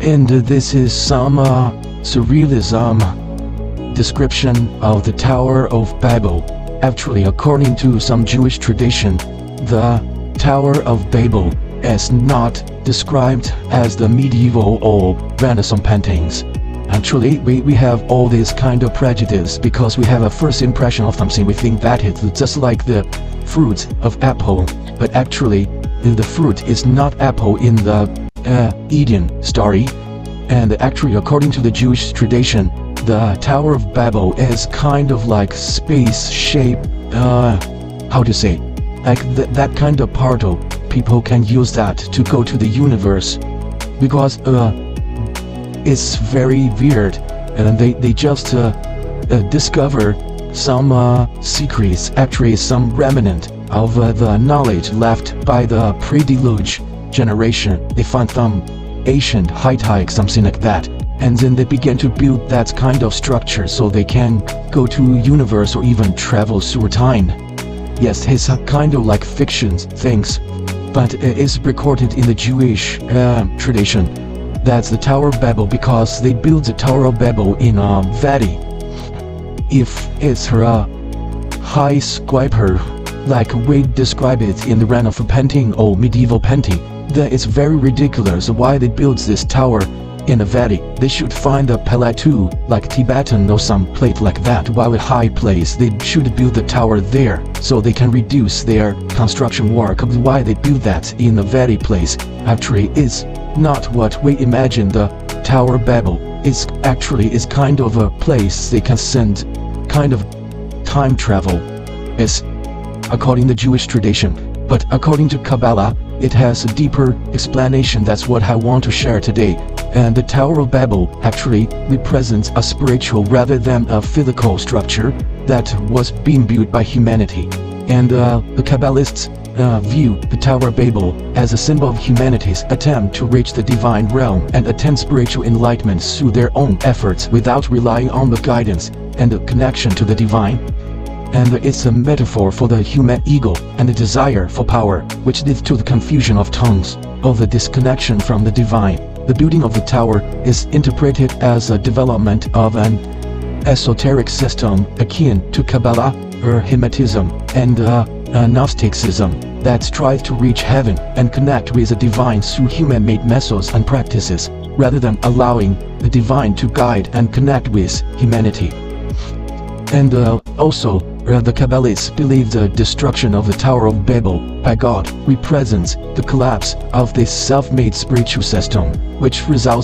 And this is some surrealism description of the Tower of Babel. Actually, according to some Jewish tradition, the Tower of Babel is not described as the medieval or Renaissance paintings. Actually, we have all this kind of prejudice because we have a first impression of something. We think that it's just like the fruit of apple, but actually the fruit is not apple in the Eden story. And actually, according to the Jewish tradition, the Tower of Babel is kind of like space shape, how to say, like that kind of portal. People can use that to go to the universe because it's very weird, and they just discover some secrets, actually some remnant of the knowledge left by the pre-deluge generation. They found some ancient Hittite, something like that, and then they began to build that kind of structure so they can go to universe or even travel through time. Yes, it's a kind of like fiction things, but it is recorded in the Jewish tradition. That's the Tower of Babel because they built the Tower of Babel in a valley. If it's a high square, like we describe it in the Renaissance painting or medieval painting, then it's very ridiculous why they built this tower in a valley. They should find a plateau like Tibetan or some place like that, while a high place. They should build the tower there so they can reduce their construction work. Why they build that in a valley place actually is not what we imagine. The Tower of Babel is kind of a place they can send kind of time travel. It's according to Jewish tradition, but according to Kabbalah, it has a deeper explanation. That's what I want to share today. And the Tower of Babel actually represents a spiritual rather than a physical structure that was being built by humanity. And the Kabbalists view the Tower of Babel as a symbol of humanity's attempt to reach the divine realm and attain spiritual enlightenment through their own efforts without relying on the guidance and the connection to the divine. And it's a metaphor for the human ego and the desire for power, which leads to the confusion of tongues, of the disconnection from the divine. The building of the tower is interpreted as a development of an esoteric system akin to Kabbalah or Hermetism and Gnosticism that strives to reach heaven and connect with the divine through human-made methods and practices, rather than allowing the divine to guide and connect with humanity. And also, the Kabbalists believe the destruction of the Tower of Babel by God represents the collapse of this self-made spiritual system, which results